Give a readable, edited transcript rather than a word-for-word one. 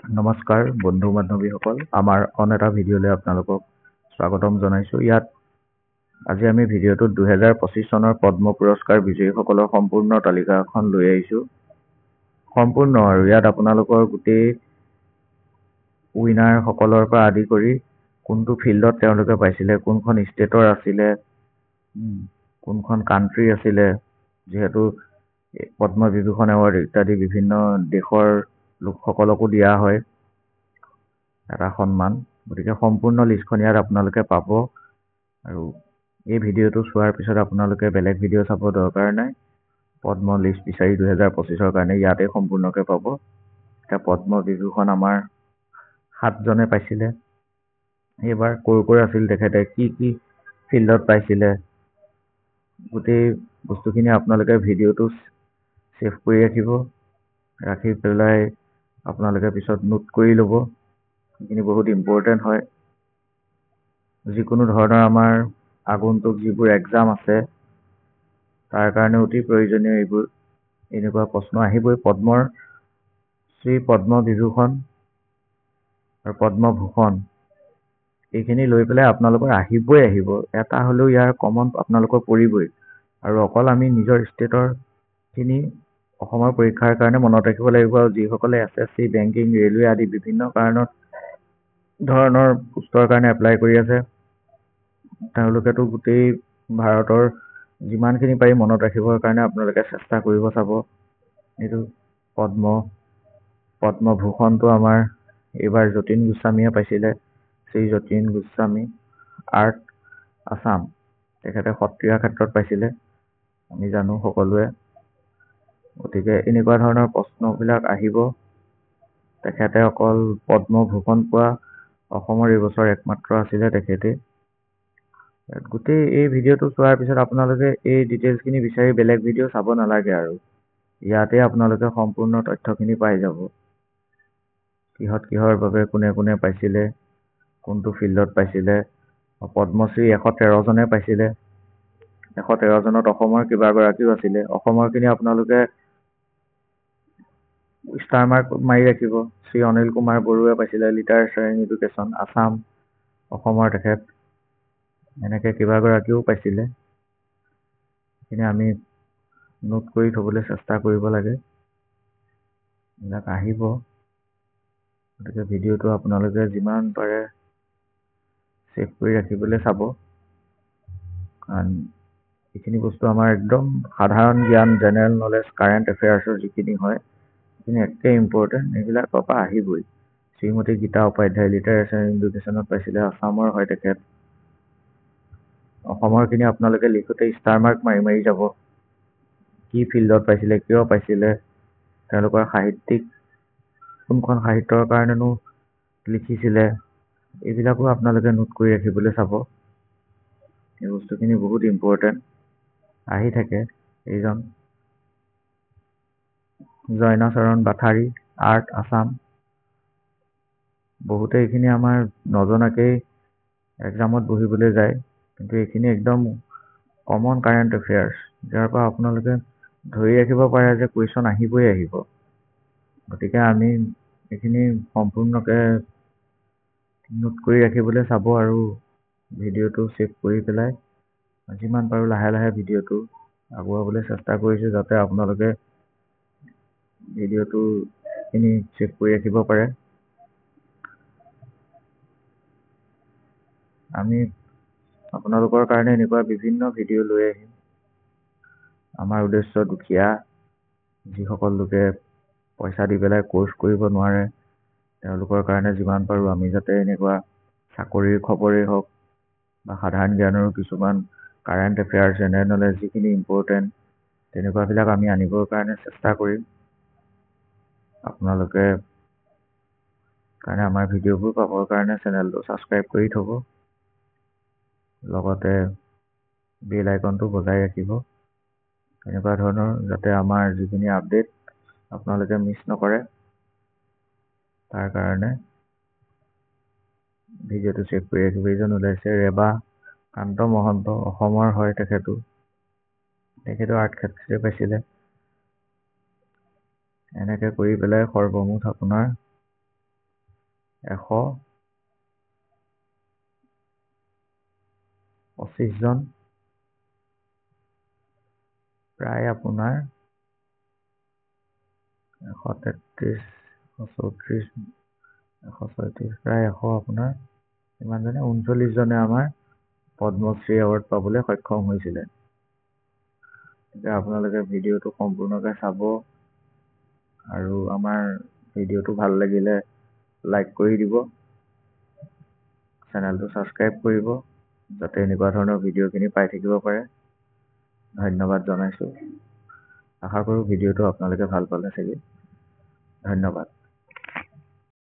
নমস্কাৰ বন্ধু বান্ধৱীসকল, আমাৰ অন এটা ভিডিঅ'লৈ আপোনালোকক স্বাগতম জনাইছোঁ। ইয়াত আজি আমি ভিডিঅ'টোত 2025 চনৰ পদ্ম পুৰস্কাৰ বিজয়ীসকলৰ সম্পূৰ্ণ তালিকা এখন লৈ আহিছোঁ। সম্পূৰ্ণ আৰু ইয়াত আপোনালোকৰ গোটেই উইনাৰ সকলৰ পৰা আদি কৰি কোনটো ফিল্ডত তেওঁলোকে পাইছিলে, কোনখন ষ্টেটৰ আছিলে, কোনখন কাণ্ট্ৰি আছিলে, যিহেতু পদ্ম বিভূষণ এৱাৰ্ড ইত্যাদি বিভিন্ন দেশৰ লোকসকলকো দিয়া হয় এটা সন্মান। গতিকে সম্পূৰ্ণ লিষ্টখন ইয়াত আপোনালোকে পাব। আৰু এই ভিডিঅ'টো চোৱাৰ পিছত আপোনালোকে বেলেগ ভিডিঅ' চাব দৰকাৰ নাই। পদ্ম লিষ্ট বিচাৰি 2025ৰ কাৰণে ইয়াতে সম্পূৰ্ণকৈ পাব। এতিয়া পদ্ম বিভূষণ আমাৰ 7জনে পাইছিলে। এইবাৰ ক'ৰ আছিল তেখেতে, কি ফিল্ডত পাইছিলে, গোটেই বস্তুখিনি আপোনালোকে ভিডিঅ'টো ছেভ কৰি ৰাখিব। ৰাখি পেলাই আপোনালোকে পিছত নোট কৰি ল'ব। সেইখিনি বহুত ইম্পৰ্টেণ্ট হয়। যিকোনো ধৰণৰ আমাৰ আগন্তুক যিবোৰ এক্সাম আছে তাৰ কাৰণে অতি প্ৰয়োজনীয় এইবোৰ। এনেকুৱা প্ৰশ্ন আহিবই। শ্ৰী পদ্ম বিভূষণ আৰু পদ্মভূষণ এইখিনি লৈ পেলাই আপোনালোকৰ আহিব। এটা হ'লেও ইয়াৰ কমন আপোনালোকৰ পৰিবই। আৰু অকল আমি নিজৰ ষ্টেটৰ খিনি অসমৰ পৰীক্ষাৰ কাৰণে মনত ৰাখিব লাগিব। আৰু যিসকলে SSC, বেংকিং, ৰেলৱে আদি বিভিন্ন ধৰণৰ পোষ্টৰ কাৰণে এপ্লাই কৰি আছে, তেওঁলোকেতো গোটেই ভাৰতৰ যিমানখিনি পাৰি মনত ৰাখিবৰ কাৰণে আপোনালোকে চেষ্টা কৰিব চাব। এইটো পদ্মভূষণটো আমাৰ এইবাৰ যতীন গোস্বামীয়ে পাইছিলে। শ্ৰী যতীন গোস্বামী, আৰ্ট, আছাম। তেখেতে সত্ৰীয়া ক্ষেত্ৰত পাইছিলে, আমি জানো সকলোৱে। গতিকে এনেকুৱা ধৰণৰ প্ৰশ্নবিলাক আহিব। তেখেতে অকল পদ্মভূষণ পোৱা অসমৰ এইবছৰ একমাত্ৰ আছিলে তেখেতে। গোটেই এই ভিডিঅ'টো চোৱাৰ পিছত আপোনালোকে এই ডিটেইলছখিনি বিচাৰি বেলেগ ভিডিঅ' চাব নালাগে। আৰু ইয়াতে আপোনালোকে সম্পূৰ্ণ তথ্যখিনি পাই যাব। কিহৰ বাবে কোনে পাইছিলে, কোনটো ফিল্ডত পাইছিলে। পদ্মশ্ৰী 113জনে পাইছিলে। 113জনত অসমৰ কেইবাগৰাকীও আছিলে। অসমৰখিনি আপোনালোকে ষ্টাৰ মাৰ্ক মাৰি ৰাখিব। শ্ৰী অনিল কুমাৰ বৰুৱাই পাইছিলে, লিটাৰেচাৰ এণ্ড এডুকেশ্যন, আছাম, অসমৰ তেখেত। এনেকৈ কেইবাগৰাকীও পাইছিলে। সেইখিনি আমি নোট কৰি থবলৈ চেষ্টা কৰিব লাগে। এইবিলাক আহিব। গতিকে ভিডিঅ'টো আপোনালোকে যিমান পাৰে ছেভ কৰি ৰাখিবলৈ চাব। কাৰণ এইখিনি বস্তু আমাৰ একদম সাধাৰণ জ্ঞান, জেনেৰেল নলেজ, কাৰেণ্ট এফেয়াৰ্ছৰ যিখিনি হয়, সেইখিনি একে ইম্পৰ্টেণ্ট। এইবিলাকৰ পৰা আহিবই। শ্ৰীমতী গীতা উপাধ্যায়, লিটাৰেচাৰ এণ্ড এডুকেশ্যনত পাইছিলে, আছামৰ হয় তেখেত। অসমৰখিনি আপোনালোকে লিখোঁতে ষ্টাৰ মাৰ্ক মাৰি যাব। কি ফিল্ডত পাইছিলে, কিয় পাইছিলে, তেওঁলোকৰ সাহিত্যিক কোনখন সাহিত্যৰ কাৰণেনো লিখিছিলে, এইবিলাকো আপোনালোকে নোট কৰি ৰাখিবলৈ চাব। এই বস্তুখিনি বহুত ইম্পৰ্টেণ্ট। আহি থাকে। এইজন জইনাচৰণ বাথাৰী, আৰ্ট, আছাম। বহুতে এইখিনি আমাৰ নজনাকেই এক্সামত বহিবলৈ যায়, কিন্তু এইখিনি একদম কমন কাৰেণ্ট এফেয়াৰ্ছ, যাৰ পৰা আপোনালোকে ধৰি ৰাখিব পাৰে যে কুৱেশ্যন আহিব। গতিকে আমি এইখিনি সম্পূৰ্ণকৈ নোট কৰি ৰাখিবলৈ চাব। আৰু ভিডিঅ'টো ছেভ কৰি পেলাই যিমান পাৰোঁ লাহে ভিডিঅ'টো আগুৱাবলৈ চেষ্টা কৰিছোঁ, যাতে আপোনালোকে ভিডিঅ'টোখিনি ছেভ কৰি ৰাখিব পাৰে। আমি আপোনালোকৰ কাৰণে এনেকুৱা বিভিন্ন ভিডিঅ' লৈ আহিম। আমাৰ উদ্দেশ্য দুখীয়া, যিসকল লোকে পইচা দি পেলাই কোৰ্চ কৰিব নোৱাৰে, তেওঁলোকৰ কাৰণে যিমান পাৰোঁ আমি যাতে এনেকুৱা চাকৰিৰ খবৰেই হওক বা সাধাৰণ জ্ঞানৰো কিছুমান কাৰেণ্ট এফেয়াৰ্ছ, জেনেৰেল নলেজ যিখিনি ইম্পৰ্টেণ্ট, তেনেকুৱাবিলাক আমি আনিবৰ কাৰণে চেষ্টা কৰিম। আপোনালোকে কাৰণে আমাৰ ভিডিঅ'বোৰ পাবৰ কাৰণে চেনেলটো ছাবস্ক্ৰাইব কৰি থ'ব। লগতে বেল আইকনটো বজাই ৰাখিব। এনেকুৱা ধৰণৰ যাতে আমাৰ যিখিনি আপডেট আপোনালোকে মিছ নকৰে, তাৰ কাৰণে ভিডিঅ'টো ছেভ কৰি ৰাখিব। এইজন ওলাইছে ৰেবা কান্ত মহন্ত, অসমৰ হয় তেখেতো আৰ্ট ক্ষেত্ৰতে পাইছিলে। এনেকৈ কৰি পেলাই সৰ্বমুঠ আপোনাৰ 125 জন, প্ৰায় আপোনাৰ 133, 134, 136, প্ৰায় আপোনাৰ ইমানজনে 39 জনে আমাৰ পদ্মশ্ৰী এৱাৰ্ড পাবলৈ সক্ষম হৈছিলে। এতিয়া আপোনালোকে ভিডিঅ'টো সম্পূৰ্ণকৈ চাব আৰু আমাৰ ভিডিঅ'টো ভাল লাগিলে লাইক কৰি দিব, চেনেলটো ছাবস্ক্ৰাইব কৰিব, যাতে এনেকুৱা ধৰণৰ ভিডিঅ'খিনি পাই থাকিব পাৰে। ধন্যবাদ জনাইছোঁ। আশা কৰোঁ ভিডিঅ'টো আপোনালোকে ভাল পালে চাগে। ধন্যবাদ।